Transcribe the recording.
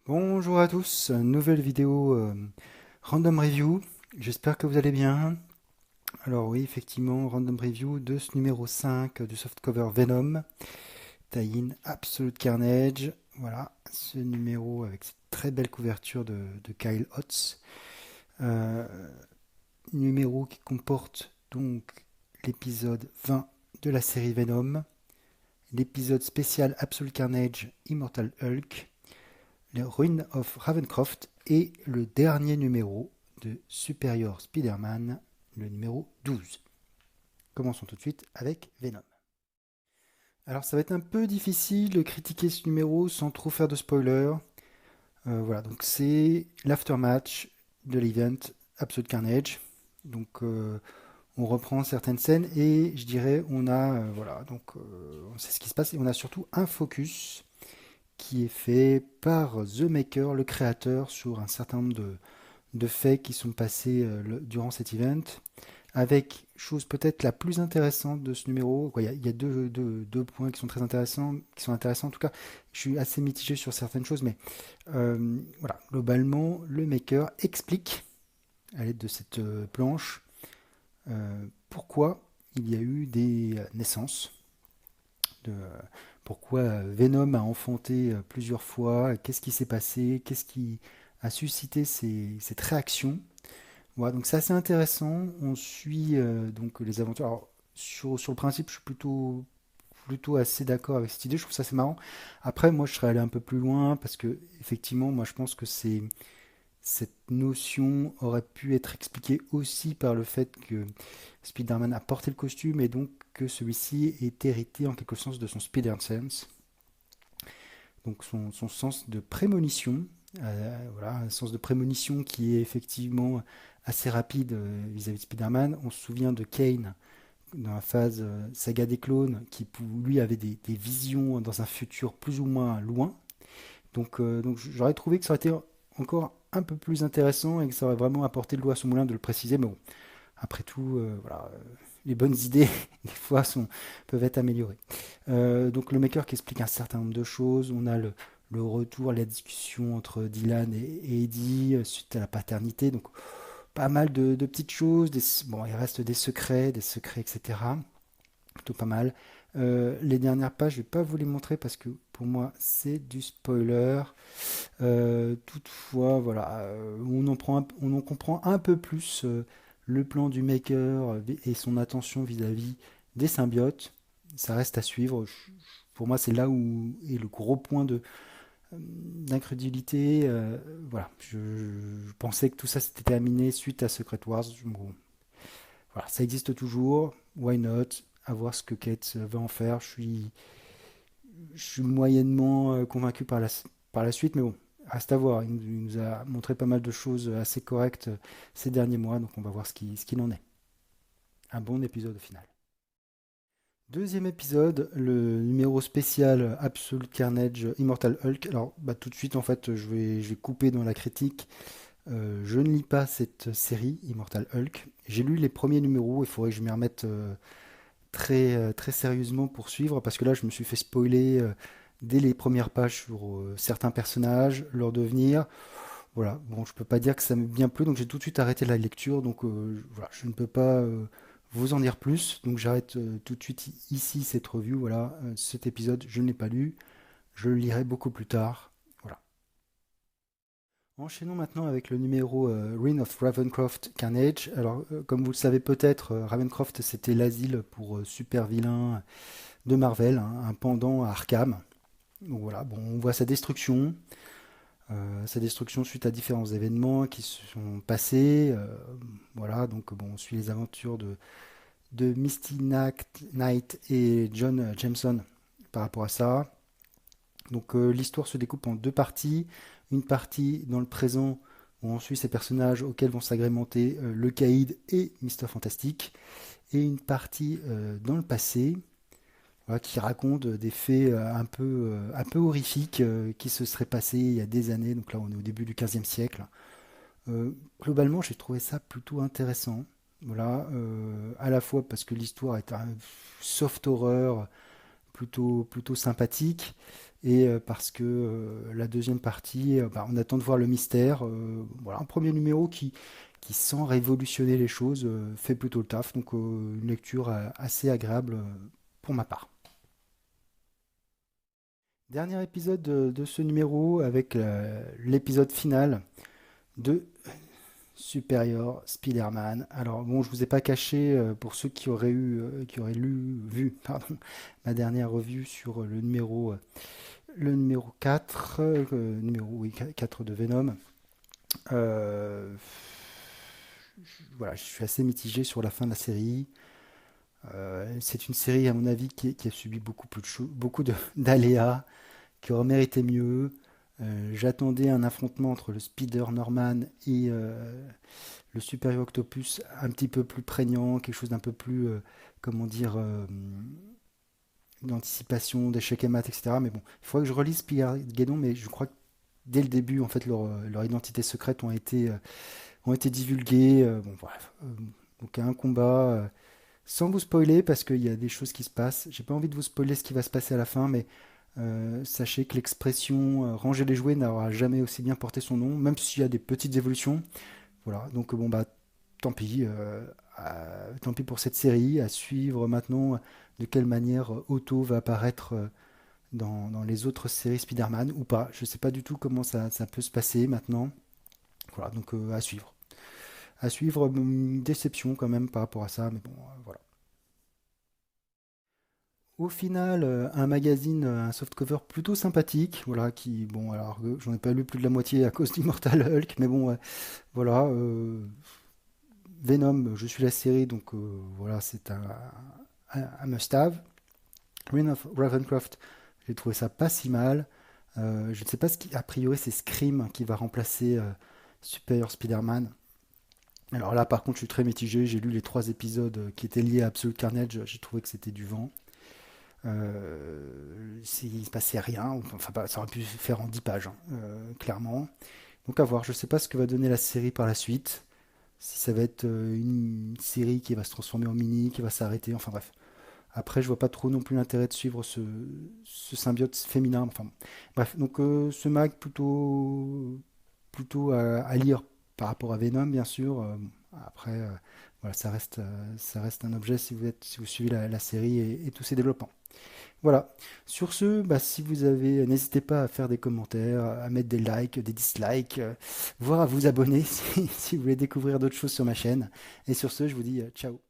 Bonjour à tous, nouvelle vidéo Random Review. J'espère que vous allez bien. Alors oui, effectivement, Random Review de ce numéro 5 du softcover Venom, tie-in Absolute Carnage. Voilà, ce numéro avec cette très belle couverture de Kyle Hotz. Euh, Numéro qui comporte donc l'épisode 20 de la série Venom, l'épisode spécial Absolute Carnage Immortal Hulk, les Ruines of Ravencroft et le dernier numéro de Superior Spider-Man, le numéro 12. Commençons tout de suite avec Venom. Alors ça va être un peu difficile de critiquer ce numéro sans trop faire de spoiler. Voilà, donc c'est l'aftermatch de l'event Absolute Carnage. Donc on reprend certaines scènes et je dirais voilà, donc on sait ce qui se passe et on a surtout un focus qui est fait par The Maker, le créateur, sur un certain nombre de faits qui sont passés durant cet event. Avec, chose peut-être la plus intéressante de ce numéro, il y a deux points qui sont très intéressants, qui sont intéressants en tout cas. Je suis assez mitigé sur certaines choses, mais voilà, globalement, le Maker explique, à l'aide de cette planche, pourquoi il y a eu des naissances de pourquoi Venom a enfanté plusieurs fois, qu'est-ce qui s'est passé, qu'est-ce qui a suscité cette réaction. Voilà, donc c'est assez intéressant. On suit donc les aventures. Alors, sur le principe, je suis plutôt assez d'accord avec cette idée. Je trouve ça assez marrant. Après, moi, je serais allé un peu plus loin parce que, effectivement, moi, je pense que cette notion aurait pu être expliquée aussi par le fait que Spider-Man a porté le costume et donc que celui-ci est hérité en quelque sorte de son Spider-Sense, donc son sens de prémonition. Voilà, un sens de prémonition qui est effectivement assez rapide vis-à-vis de Spider-Man. On se souvient de Kane dans la phase saga des clones qui lui avait des visions dans un futur plus ou moins loin. Donc j'aurais trouvé que ça aurait été encore un peu plus intéressant et que ça aurait vraiment apporté le doigt à son moulin de le préciser. Mais bon, après tout, voilà, les bonnes idées, des fois, peuvent être améliorées. Donc le maker qui explique un certain nombre de choses. On a le retour, la discussion entre Dylan et Eddie suite à la paternité. Donc pas mal de petites choses. Bon, il reste des secrets, etc. Plutôt pas mal. Les dernières pages, je vais pas vous les montrer parce que pour moi c'est du spoiler. Toutefois, voilà, on en comprend un peu plus le plan du maker et son attention vis-à-vis des symbiotes. Ça reste à suivre. Pour moi, c'est là où est le gros point d'incrédulité. Voilà, je pensais que tout ça s'était terminé suite à Secret Wars. Bon, voilà, ça existe toujours. Why not? À voir ce que Kate va en faire. Je suis moyennement convaincu par la suite, mais bon, reste à voir. Il nous a montré pas mal de choses assez correctes ces derniers mois, donc on va voir ce qu'il en est. Un bon épisode au final. Deuxième épisode, le numéro spécial Absolute Carnage Immortal Hulk. Alors, bah, tout de suite, en fait, je vais couper dans la critique. Je ne lis pas cette série Immortal Hulk. J'ai lu les premiers numéros, il faudrait que je m'y remette très sérieusement pour suivre, parce que là, je me suis fait spoiler dès les premières pages sur certains personnages, leur devenir. Voilà, bon, je peux pas dire que ça m'ait bien plu, donc j'ai tout de suite arrêté la lecture, donc voilà, je ne peux pas vous en dire plus, donc j'arrête tout de suite ici cette review, voilà, cet épisode, je ne l'ai pas lu, je le lirai beaucoup plus tard, voilà. Enchaînons maintenant avec le numéro Reign of Ravencroft Carnage. Alors, comme vous le savez peut-être, Ravencroft c'était l'asile pour super vilains de Marvel, hein, un pendant à Arkham. Donc voilà, bon, on voit sa destruction suite à différents événements qui se sont passés. Voilà, donc bon, on suit les aventures de Misty Knight et John Jameson par rapport à ça. Donc l'histoire se découpe en deux parties. Une partie dans le présent où on suit ces personnages auxquels vont s'agrémenter le Caïd et Mister Fantastic. Et une partie dans le passé, voilà, qui raconte des faits un peu horrifiques qui se seraient passés il y a des années. Donc là, on est au début du 15e siècle. Globalement, j'ai trouvé ça plutôt intéressant. Voilà, à la fois parce que l'histoire est un soft horreur plutôt sympathique, et parce que la deuxième partie, bah, on attend de voir le mystère. Voilà, un premier numéro qui sans révolutionner les choses, fait plutôt le taf, donc une lecture assez agréable pour ma part. Dernier épisode de ce numéro avec l'épisode final de Superior Spider-Man. Alors bon, je vous ai pas caché pour ceux qui auraient vu, pardon, ma dernière revue sur le numéro 4, oui, 4 de Venom. Euh, voilà, je suis assez mitigé sur la fin de la série. C'est une série, à mon avis, qui a subi beaucoup d'aléas, qui aurait mérité mieux. J'attendais un affrontement entre le Spider Norman et le Superior Octopus un petit peu plus prégnant, quelque chose d'un peu plus, comment dire, d'anticipation, d'échec et mat, etc. Mais bon, il faudrait que je relise Spider-Geddon, mais je crois que dès le début, en fait, leur identité secrète ont été divulguées. Bon, bref. Donc un combat, sans vous spoiler, parce qu'il y a des choses qui se passent. J'ai pas envie de vous spoiler ce qui va se passer à la fin, mais sachez que l'expression ranger les jouets n'aura jamais aussi bien porté son nom, même s'il y a des petites évolutions. Voilà, donc bon bah tant pis, tant pis pour cette série, à suivre maintenant de quelle manière Otto va apparaître dans les autres séries Spider-Man ou pas. Je sais pas du tout comment ça peut se passer maintenant. Voilà, donc à suivre. À suivre, une déception quand même par rapport à ça, mais bon, voilà. Au final, un magazine, un softcover plutôt sympathique, voilà, qui, bon, alors j'en ai pas lu plus de la moitié à cause d'Immortal Hulk, mais bon, voilà, Venom, je suis la série, donc voilà, c'est un must-have. Reign of Ravencroft, j'ai trouvé ça pas si mal. Je ne sais pas a priori, c'est Scream qui va remplacer Superior Spider-Man. Alors là, par contre, je suis très mitigé. J'ai lu les 3 épisodes qui étaient liés à Absolute Carnage. J'ai trouvé que c'était du vent. Il se passait rien. Enfin, ça aurait pu se faire en 10 pages, hein, clairement. Donc à voir. Je ne sais pas ce que va donner la série par la suite. Si ça va être une série qui va se transformer en mini, qui va s'arrêter. Enfin bref. Après, je vois pas trop non plus l'intérêt de suivre ce symbiote féminin. Enfin, bref, donc ce mag plutôt à lire par rapport à Venom, bien sûr. Après, voilà, ça reste un objet si vous suivez la série et tous ses développements. Voilà. Sur ce, bah, si vous avez, n'hésitez pas à faire des commentaires, à mettre des likes, des dislikes, voire à vous abonner si vous voulez découvrir d'autres choses sur ma chaîne. Et sur ce, je vous dis ciao.